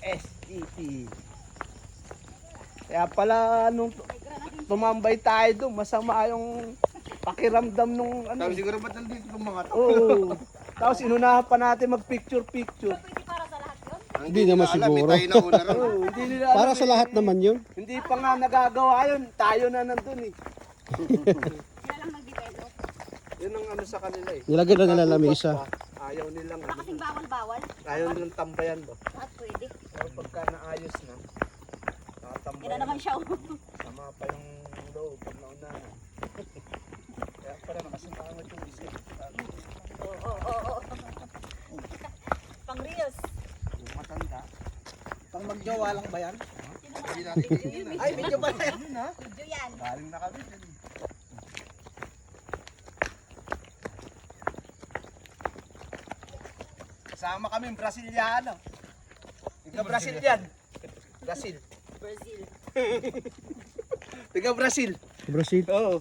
STP. Kaya pala nung tumambay tayo doon, masama yung pakiramdam nung ano. Sabi siguro ba't nandito itong mga to? Oo. Tapos inunahan pa natin mag-picture-picture. Pwede para sa lahat yun? Hindi naman Alam, siguro. may tayo na una rin. Oo, hindi nila Para alam sa eh. lahat naman yun. Hindi pa nga nagagawa yun. Tayo na nandun eh. Sila lang nag-develop. Yun ang ano sa kanila eh. Nilagyan na nila lamesa. Ayaw nilang Baka kasing bawal-bawal. ayaw nilang tambayan ba? At pwede. Pero pagka naayos na, Yan nakatambayan. na naman siya. Sama pa yung loob pag naunahan. Kaya pala nakasintangat yung isip. Oo. Pang reels. Yung matanda. Pang magjowa lang ba yan? Hindi natin yun. Ay, medyo ba yan? Ha? Video yan. Galing na kami. Kasama kami Brasiliano. Tiga Brazil yan. Brazil. Brazil. Tiga Brazil. Brazil. Oo.